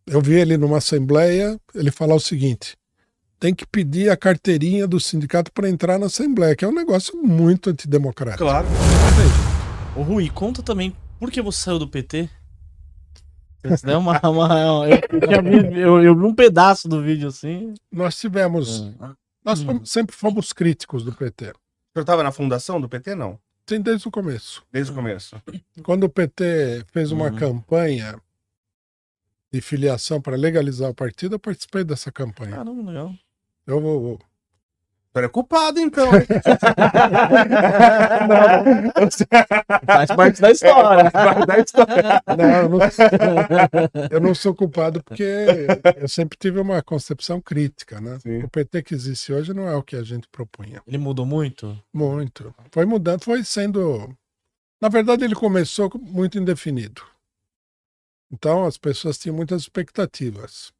Eu vi ele numa assembleia, ele falar o seguinte: tem que pedir a carteirinha do sindicato para entrar na assembleia, que é um negócio muito antidemocrático. Claro. Não tem jeito. Ô Rui, conta também por que você saiu do PT? Você deu eu vi um pedaço do vídeo assim. Nós tivemos. Nós sempre fomos críticos do PT. O senhor estava na fundação do PT, não? Sim, desde o começo. Desde o começo. Quando o PT fez uma campanha de filiação para legalizar o partido, eu participei dessa campanha. Caramba, legal. O senhor é culpado, então. Faz parte da história. Faz parte da história. Não, eu não sou culpado porque eu sempre tive uma concepção crítica, né? Sim. O PT que existe hoje não é o que a gente propunha. Ele mudou muito? Muito. Foi mudando, foi sendo... Na verdade, ele começou muito indefinido. Então, as pessoas tinham muitas expectativas.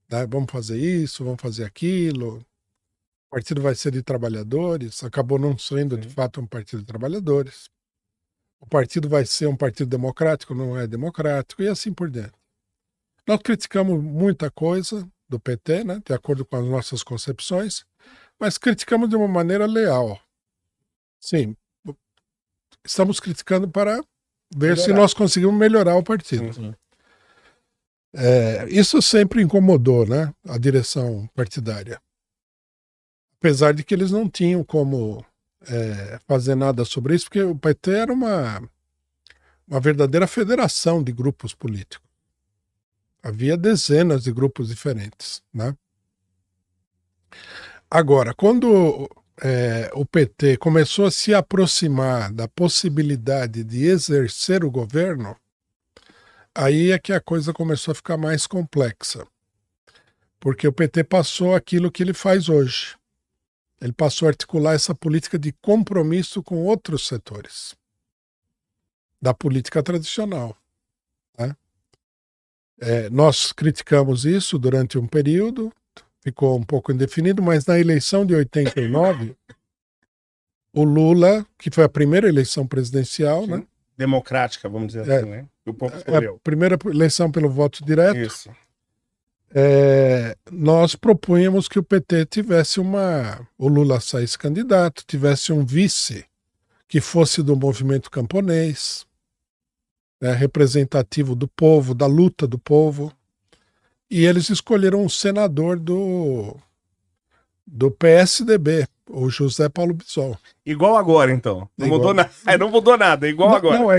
Né? Vamos fazer isso, vamos fazer aquilo. O partido vai ser de trabalhadores. Acabou não sendo, de fato, um partido de trabalhadores. O partido vai ser um partido democrático, não é democrático, e assim por diante. Nós criticamos muita coisa do PT, né? De acordo com as nossas concepções, mas criticamos de uma maneira leal. Sim, estamos criticando para ver se nós conseguimos melhorar o partido. Sim. Isso sempre incomodou, né, a direção partidária. Apesar de que eles não tinham como fazer nada sobre isso, porque o PT era uma verdadeira federação de grupos políticos. Havia dezenas de grupos diferentes, né? Agora, quando o PT começou a se aproximar da possibilidade de exercer o governo, aí é que a coisa começou a ficar mais complexa. Porque o PT passou aquilo que ele faz hoje. Ele passou a articular essa política de compromisso com outros setores da política tradicional. Né? Nós criticamos isso durante um período, ficou um pouco indefinido, mas na eleição de 89, o Lula, que foi a primeira eleição presidencial, né? Democrática, vamos dizer assim, né? O povo escolheu. A primeira eleição pelo voto direto. Isso. Nós propunhamos que o PT tivesse o Lula saísse candidato, tivesse um vice que fosse do movimento camponês, representativo do povo, da luta do povo, e eles escolheram um senador do PSDB, o José Paulo Bisol. Igual agora, então. Não mudou nada. Não mudou nada, igual agora. Não,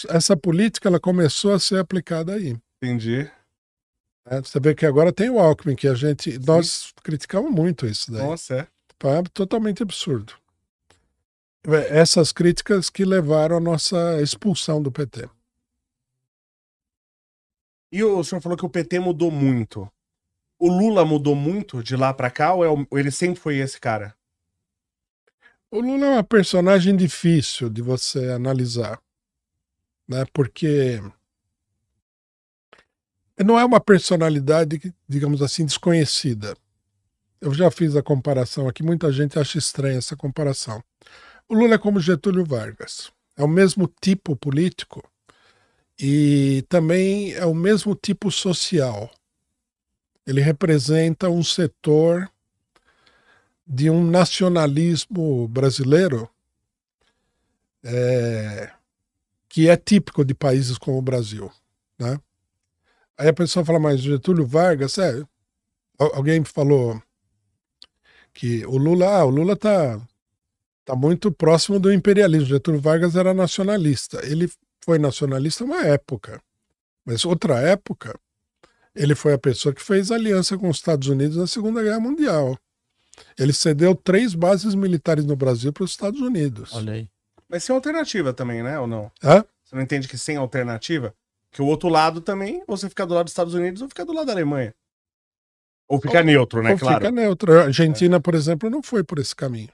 essa política ela começou a ser aplicada aí. Entendi. Você vê que agora tem o Alckmin, que nós criticamos muito isso daí. Nossa, É totalmente absurdo. Essas críticas que levaram a nossa expulsão do PT. E o senhor falou que o PT mudou muito. O Lula mudou muito de lá pra cá ou ele sempre foi esse cara? O Lula é uma personagem difícil de você analisar, né? Porque não é uma personalidade, digamos assim, desconhecida. Eu já fiz a comparação aqui, muita gente acha estranha essa comparação. O Lula é como Getúlio Vargas. É o mesmo tipo político e também é o mesmo tipo social. Ele representa um setor de um nacionalismo brasileiro que é típico de países como o Brasil, né? Aí a pessoa fala, mas Getúlio Vargas, alguém falou que o Lula tá muito próximo do imperialismo. Getúlio Vargas era nacionalista. Ele foi nacionalista uma época, mas outra época ele foi a pessoa que fez aliança com os Estados Unidos na Segunda Guerra Mundial. Ele cedeu 3 bases militares no Brasil para os Estados Unidos. Olha aí. Mas sem alternativa também, né? Ou não? Hã? Você não entende que sem alternativa? Que o outro lado também, ou você fica do lado dos Estados Unidos ou fica do lado da Alemanha. Ou fica neutro, né? Ou Claro. fica neutro. A Argentina, por exemplo, não foi por esse caminho.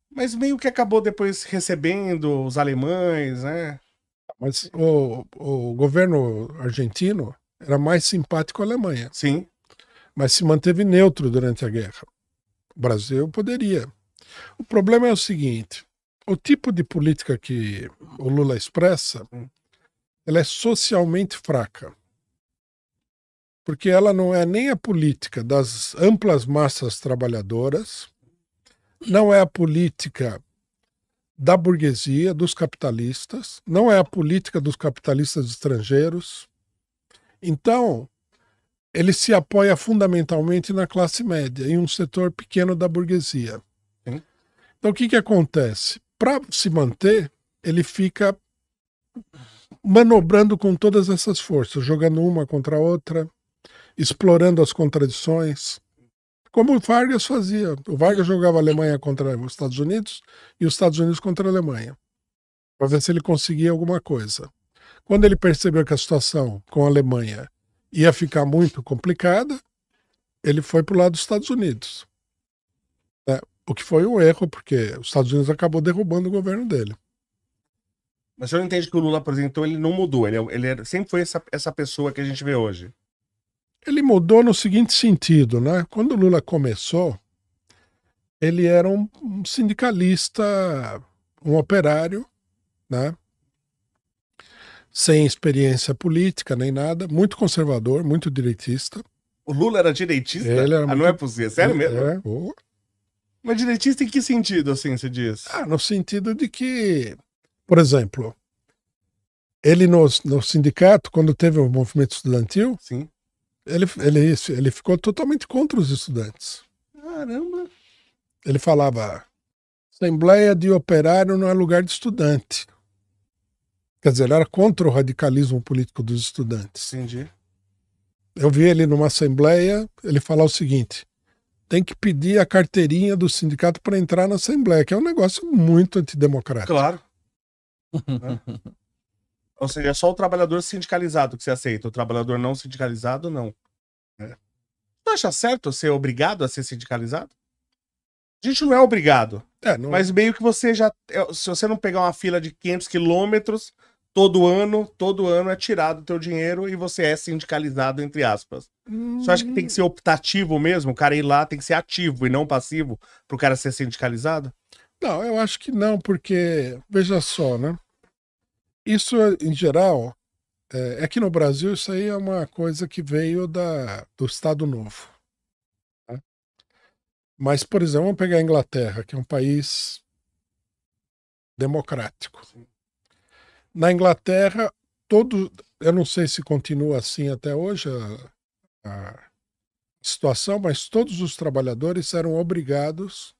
Mas meio que acabou depois recebendo os alemães, né? Mas o governo argentino era mais simpático à Alemanha. Sim. Mas se manteve neutro durante a guerra. O Brasil poderia. O problema é o seguinte: o tipo de política que o Lula expressa, ela é socialmente fraca. porque ela não é nem a política das amplas massas trabalhadoras, não é a política da burguesia, dos capitalistas, não é a política dos capitalistas estrangeiros. Então, ele se apoia fundamentalmente na classe média, em um setor pequeno da burguesia. Sim. Então, o que acontece? Para se manter, ele fica manobrando com todas essas forças, jogando uma contra a outra, explorando as contradições, como o Vargas fazia. O Vargas jogava a Alemanha contra os Estados Unidos e os Estados Unidos contra a Alemanha, para ver se ele conseguia alguma coisa. Quando ele percebeu que a situação com a Alemanha ia ficar muito complicada, ele foi para o lado dos Estados Unidos. O que foi um erro, porque os Estados Unidos acabou derrubando o governo dele. Mas o senhor entende que o Lula, por exemplo, então, ele não mudou. Ele sempre foi essa pessoa que a gente vê hoje. Ele mudou no seguinte sentido, né? Quando o Lula começou, ele era um sindicalista, um operário, né? Sem experiência política nem nada, muito conservador, muito direitista. O Lula era direitista? Ele era não é possível, sério mesmo? É, Mas direitista em que sentido, assim, você diz? no sentido de que, por exemplo, ele no sindicato, quando teve o movimento estudantil, Sim. ele ficou totalmente contra os estudantes. Caramba! Ele falava, Assembleia de Operário não é lugar de estudante. Quer dizer, ele era contra o radicalismo político dos estudantes. Entendi. Eu vi ele numa assembleia, ele falar o seguinte, tem que pedir a carteirinha do sindicato para entrar na assembleia, que é um negócio muito antidemocrático. Claro. Ou seja, é só o trabalhador sindicalizado que você aceita, o trabalhador não sindicalizado, não. Você acha certo ser obrigado a ser sindicalizado? A gente não é obrigado, mas meio que você já... Se você não pegar uma fila de 500 quilômetros, todo ano é tirado o teu dinheiro e você é sindicalizado, entre aspas. Você acha que tem que ser optativo mesmo? O cara ir lá tem que ser ativo e não passivo pro cara ser sindicalizado? Não, eu acho que não, porque, veja só, né? Isso, em geral, aqui no Brasil, isso aí é uma coisa que veio do Estado Novo. Tá? Mas, por exemplo, vamos pegar a Inglaterra, que é um país democrático. Sim. Na Inglaterra, eu não sei se continua assim até hoje a situação, mas todos os trabalhadores eram obrigados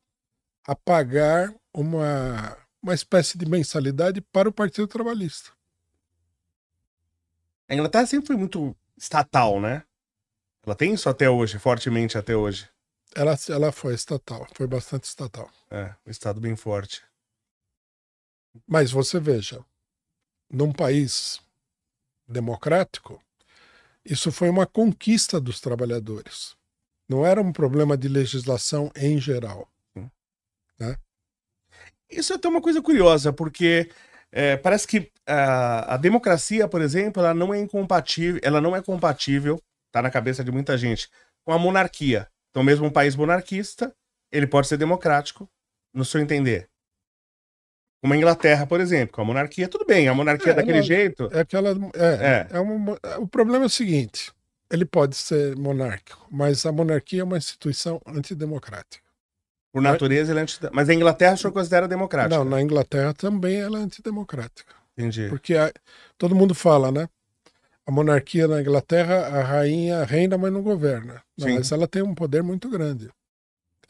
a pagar uma espécie de mensalidade para o Partido Trabalhista. A Inglaterra sempre foi muito estatal, né? Ela tem isso até hoje, fortemente até hoje. Ela foi estatal, foi bastante estatal. Um estado bem forte. Mas você veja, num país democrático, isso foi uma conquista dos trabalhadores. Não era um problema de legislação em geral. Né? Isso é até uma coisa curiosa, porque parece que a democracia, por exemplo, ela não é compatível, tá na cabeça de muita gente, com a monarquia. Então, mesmo um país monarquista, ele pode ser democrático, no seu entender. Como a Inglaterra, por exemplo, com a monarquia, tudo bem, a monarquia é daquele jeito. O problema é o seguinte, ele pode ser monárquico, mas a monarquia é uma instituição antidemocrática. Por natureza, ele é antidemocrático. Mas a Inglaterra o senhor considera democrática? Não, na Inglaterra também ela é antidemocrática. Entendi. Porque todo mundo fala, né? A monarquia na Inglaterra, a rainha reina, mas não governa. Não, mas ela tem um poder muito grande.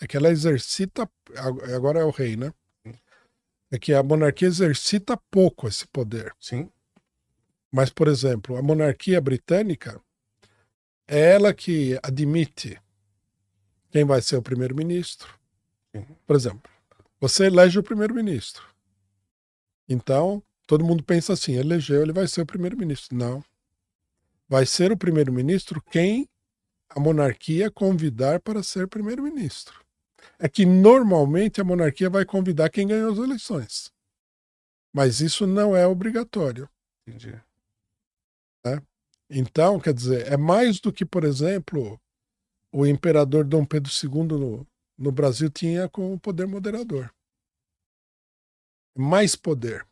É que ela exercita, agora é o rei, né? É que a monarquia exercita pouco esse poder. Sim. Mas, por exemplo, a monarquia britânica é ela que admite quem vai ser o primeiro-ministro. Por exemplo, você elege o primeiro-ministro. Então, todo mundo pensa assim, elegeu, ele vai ser o primeiro-ministro. Não. Vai ser o primeiro-ministro quem a monarquia convidar para ser primeiro-ministro. É que normalmente a monarquia vai convidar quem ganhou as eleições. Mas isso não é obrigatório. Entendi. Né? Então, quer dizer, é mais do que, por exemplo, o imperador Dom Pedro II no Brasil tinha com o poder moderador. Mais poder.